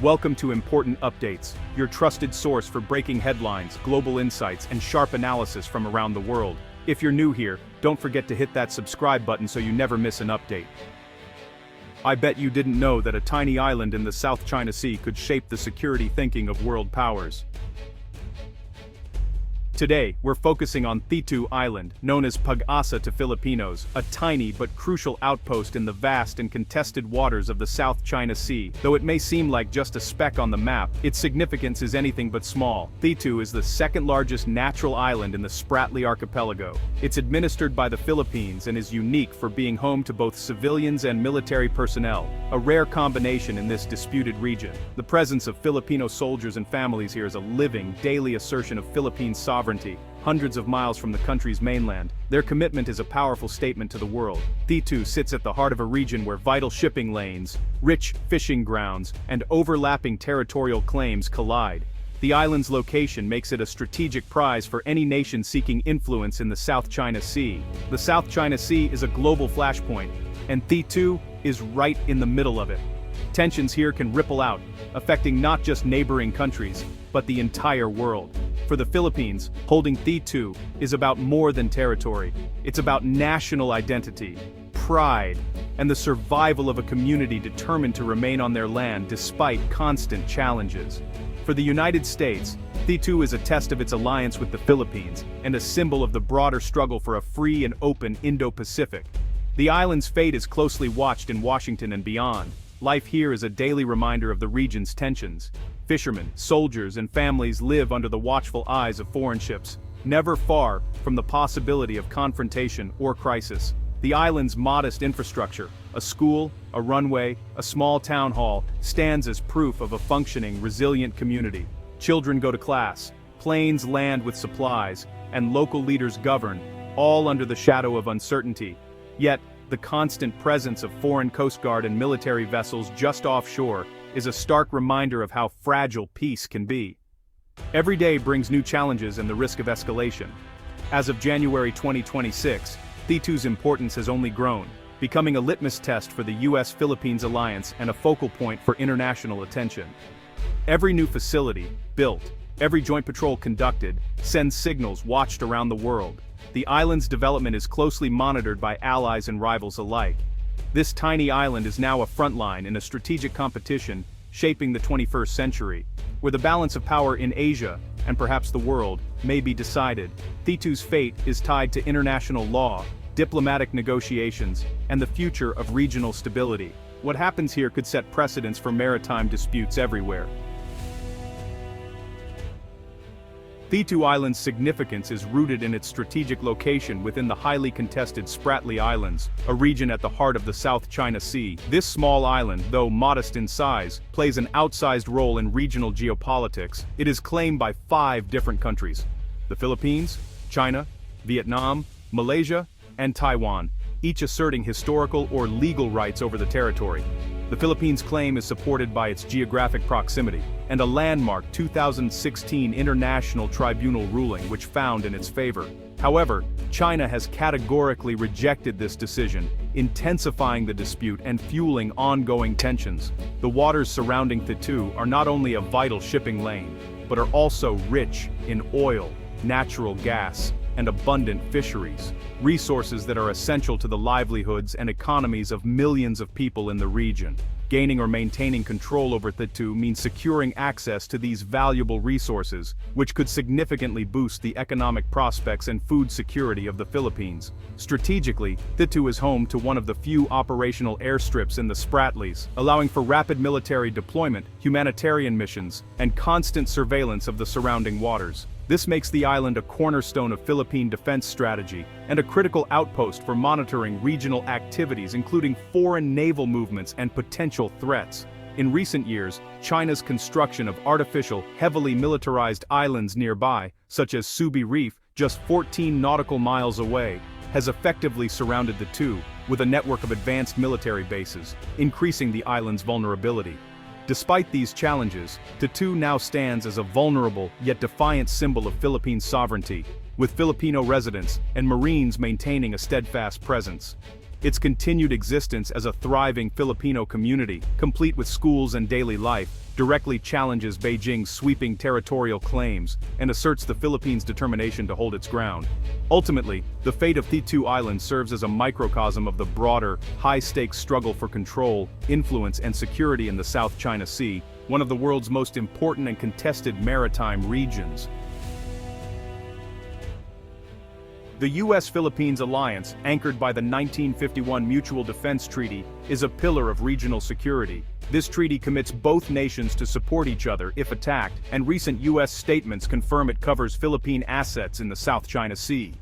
Welcome to Important Updates, your trusted source for breaking headlines, global insights, and sharp analysis from around the world. If you're new here, don't forget to hit that subscribe button so you never miss an update. I bet you didn't know that a tiny island in the South China Sea could shape the security thinking of world powers. Today, we're focusing on Thitu Island, known as pag-asa to Filipinos, a tiny but crucial outpost in the vast and contested waters of the South China Sea. Though it may seem like just a speck on the map, its significance is anything but small. Thitu is the second largest natural island in the Spratly archipelago. It's administered by the Philippines and is unique for being home to both civilians and military personnel, a rare combination in this disputed region. The presence of Filipino soldiers and families here is a living, daily assertion of Philippine sovereignty. Hundreds of miles from the country's mainland, their commitment is a powerful statement to the world. Thitu sits at the heart of a region where vital shipping lanes, rich fishing grounds, and overlapping territorial claims collide. The island's location makes it a strategic prize for any nation seeking influence in the South China Sea. The South China Sea is a global flashpoint, and Thitu is right in the middle of it. Tensions here can ripple out, affecting not just neighboring countries, but the entire world. For the Philippines, holding Thitu is about more than territory. It's about national identity, pride, and the survival of a community determined to remain on their land despite constant challenges. For the United States, Thitu is a test of its alliance with the Philippines and a symbol of the broader struggle for a free and open Indo-Pacific. The island's fate is closely watched in Washington and beyond. Life here is a daily reminder of the region's tensions. Fishermen, soldiers, and families live under the watchful eyes of foreign ships, never far from the possibility of confrontation or crisis. The island's modest infrastructure, a school, a runway, a small town hall, stands as proof of a functioning, resilient community. Children go to class, planes land with supplies, and local leaders govern, all under the shadow of uncertainty. Yet, the constant presence of foreign Coast Guard and military vessels just offshore is a stark reminder of how fragile peace can be. Every day brings new challenges and the risk of escalation. As of January 2026, Thitu's importance has only grown, becoming a litmus test for the US-Philippines alliance and a focal point for international attention. Every new facility built, every joint patrol conducted, sends signals watched around the world. The island's development is closely monitored by allies and rivals alike. This tiny island is now a frontline in a strategic competition shaping the 21st century, where the balance of power in Asia, and perhaps the world, may be decided. Thitu's fate is tied to international law, diplomatic negotiations, and the future of regional stability. What happens here could set precedents for maritime disputes everywhere. Thitu Island's significance is rooted in its strategic location within the highly contested Spratly Islands, a region at the heart of the South China Sea. This small island, though modest in size, plays an outsized role in regional geopolitics. It is claimed by 5 different countries: the Philippines, China, Vietnam, Malaysia, and Taiwan, each asserting historical or legal rights over the territory. The Philippines' claim is supported by its geographic proximity, and a landmark 2016 International Tribunal ruling which found in its favor. However, China has categorically rejected this decision, intensifying the dispute and fueling ongoing tensions. The waters surrounding Thitu are not only a vital shipping lane, but are also rich in oil, natural gas, and abundant fisheries, resources that are essential to the livelihoods and economies of millions of people in the region. Gaining or maintaining control over Thitu means securing access to these valuable resources, which could significantly boost the economic prospects and food security of the Philippines. Strategically, Thitu is home to one of the few operational airstrips in the Spratlys, allowing for rapid military deployment, humanitarian missions, and constant surveillance of the surrounding waters. This makes the island a cornerstone of Philippine defense strategy and a critical outpost for monitoring regional activities, including foreign naval movements and potential threats. In recent years, China's construction of artificial, heavily militarized islands nearby, such as Subi Reef, just 14 nautical miles away, has effectively surrounded the two, with a network of advanced military bases, increasing the island's vulnerability. Despite these challenges, Thitu now stands as a vulnerable yet defiant symbol of Philippine sovereignty, with Filipino residents and Marines maintaining a steadfast presence. Its continued existence as a thriving Filipino community, complete with schools and daily life, directly challenges Beijing's sweeping territorial claims and asserts the Philippines' determination to hold its ground. Ultimately, the fate of Thitu Island serves as a microcosm of the broader, high-stakes struggle for control, influence and security in the South China Sea, one of the world's most important and contested maritime regions. The U.S.-Philippines alliance, anchored by the 1951 Mutual Defense Treaty, is a pillar of regional security. This treaty commits both nations to support each other if attacked, and recent U.S. statements confirm it covers Philippine assets in the South China Sea.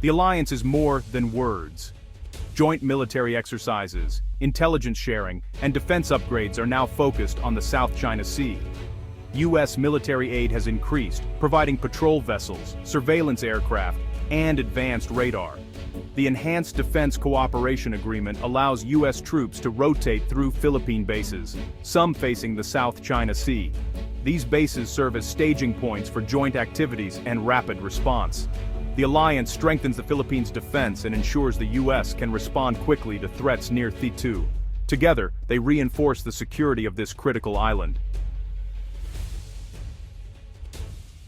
The alliance is more than words. Joint military exercises, intelligence sharing, and defense upgrades are now focused on the South China Sea. U.S. military aid has increased, providing patrol vessels, surveillance aircraft, and advanced radar. The Enhanced Defense Cooperation Agreement allows U.S. troops to rotate through Philippine bases, some facing the South China Sea. These bases serve as staging points for joint activities and rapid response. The alliance strengthens the Philippines' defense and ensures the U.S. can respond quickly to threats near Thitu. Together, they reinforce the security of this critical island.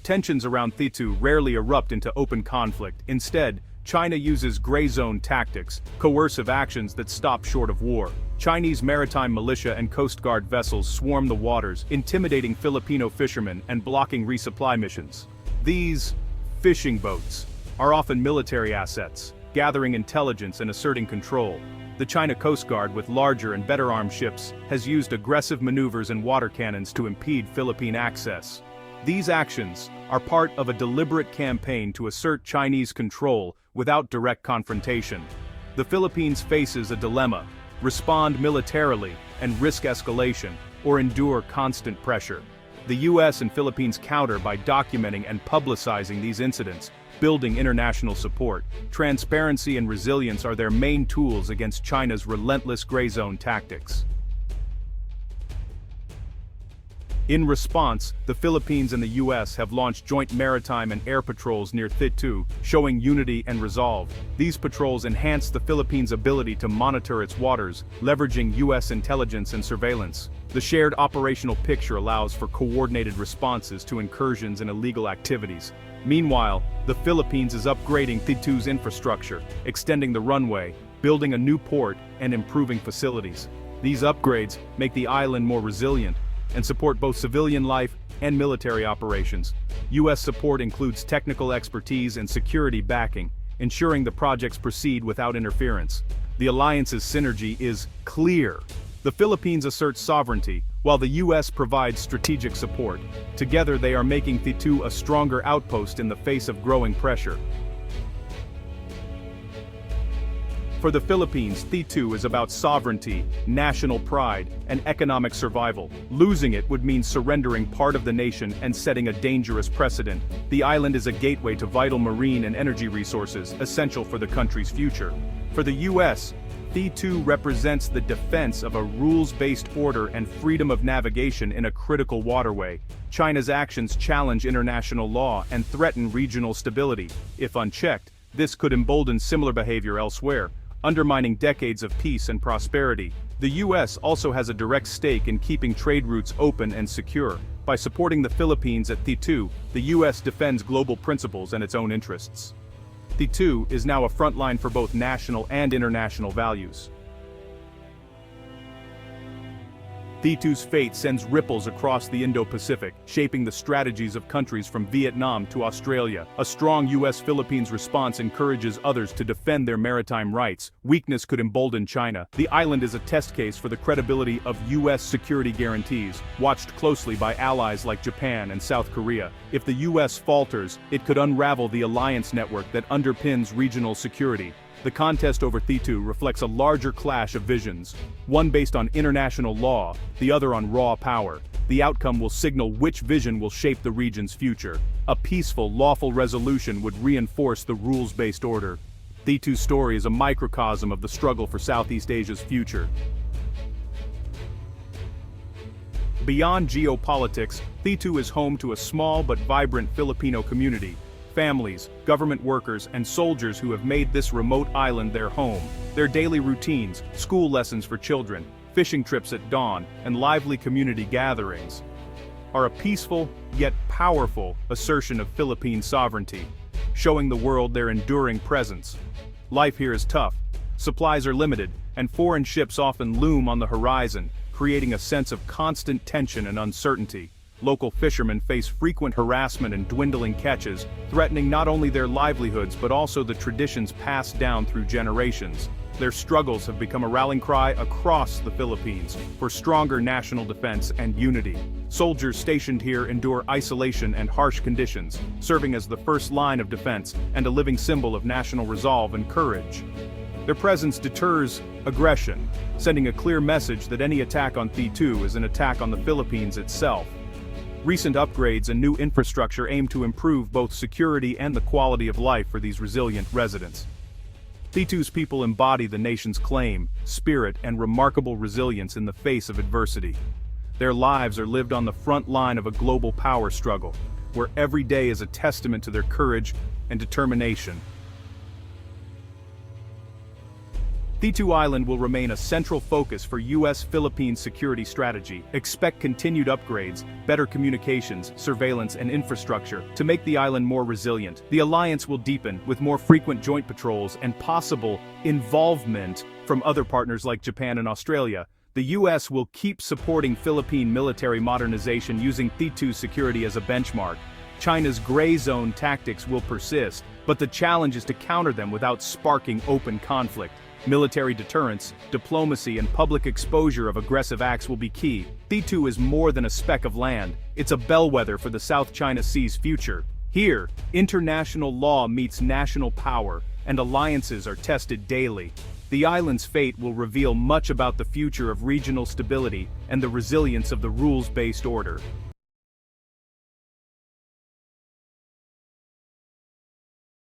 Tensions around Thitu rarely erupt into open conflict. Instead, China uses gray zone tactics, coercive actions that stop short of war. Chinese maritime militia and Coast Guard vessels swarm the waters, intimidating Filipino fishermen and blocking resupply missions. These fishing boats are often military assets, gathering intelligence and asserting control. The China Coast Guard, with larger and better armed ships, has used aggressive maneuvers and water cannons to impede Philippine access. These actions are part of a deliberate campaign to assert Chinese control without direct confrontation. The Philippines faces a dilemma: respond militarily and risk escalation, or endure constant pressure. The U.S. and Philippines counter by documenting and publicizing these incidents, building international support. Transparency and resilience are their main tools against China's relentless gray zone tactics. In response, the Philippines and the U.S. have launched joint maritime and air patrols near Thitu, showing unity and resolve. These patrols enhance the Philippines' ability to monitor its waters, leveraging U.S. intelligence and surveillance. The shared operational picture allows for coordinated responses to incursions and illegal activities. Meanwhile, the Philippines is upgrading Thitu's infrastructure, extending the runway, building a new port, and improving facilities. These upgrades make the island more resilient and support both civilian life and military operations. U.S. support includes technical expertise and security backing, ensuring the projects proceed without interference. The alliance's synergy is clear. The Philippines asserts sovereignty, while the U.S. provides strategic support. Together they are making Thitu a stronger outpost in the face of growing pressure. For the Philippines, Thitu is about sovereignty, national pride, and economic survival. Losing it would mean surrendering part of the nation and setting a dangerous precedent. The island is a gateway to vital marine and energy resources, essential for the country's future. For the U.S., Thitu represents the defense of a rules-based order and freedom of navigation in a critical waterway. China's actions challenge international law and threaten regional stability. If unchecked, this could embolden similar behavior elsewhere, undermining decades of peace and prosperity. The U.S. also has a direct stake in keeping trade routes open and secure. By supporting the Philippines at Thitu, the U.S. defends global principles and its own interests. Thitu is now a front line for both national and international values. Thitu's fate sends ripples across the Indo-Pacific, shaping the strategies of countries from Vietnam to Australia. A strong U.S.-Philippines response encourages others to defend their maritime rights. Weakness could embolden China. The island is a test case for the credibility of U.S. security guarantees, watched closely by allies like Japan and South Korea. If the U.S. falters, it could unravel the alliance network that underpins regional security. The contest over Thitu reflects a larger clash of visions, one based on international law, the other on raw power. The outcome will signal which vision will shape the region's future. A peaceful, lawful resolution would reinforce the rules-based order. Thitu's story is a microcosm of the struggle for Southeast Asia's future. Beyond geopolitics, Thitu is home to a small but vibrant Filipino community. families, government workers, and soldiers who have made this remote island their home. Their daily routines, school lessons for children, fishing trips at dawn, and lively community gatherings are a peaceful, yet powerful, assertion of Philippine sovereignty, showing the world their enduring presence. Life here is tough, supplies are limited, and foreign ships often loom on the horizon, creating a sense of constant tension and uncertainty. Local fishermen face frequent harassment and dwindling catches, threatening not only their livelihoods but also the traditions passed down through generations. Their struggles have become a rallying cry across the Philippines for stronger national defense and unity. Soldiers stationed here endure isolation and harsh conditions, serving as the first line of defense and a living symbol of national resolve and courage. Their presence deters aggression, sending a clear message that any attack on Thitu is an attack on the Philippines itself. Recent upgrades and new infrastructure aim to improve both security and the quality of life for these resilient residents. Thitu's people embody the nation's claim, spirit, and remarkable resilience in the face of adversity. Their lives are lived on the front line of a global power struggle, where every day is a testament to their courage and determination. Thitu Island will remain a central focus for U.S.-Philippine security strategy. Expect continued upgrades, better communications, surveillance, and infrastructure to make the island more resilient. The alliance will deepen, with more frequent joint patrols and possible involvement from other partners like Japan and Australia. The U.S. will keep supporting Philippine military modernization using Thitu's security as a benchmark. China's gray zone tactics will persist, but the challenge is to counter them without sparking open conflict. Military deterrence, diplomacy, and public exposure of aggressive acts will be key. Thitu is more than a speck of land, it's a bellwether for the South China Sea's future. Here, international law meets national power, and alliances are tested daily. The island's fate will reveal much about the future of regional stability and the resilience of the rules-based order.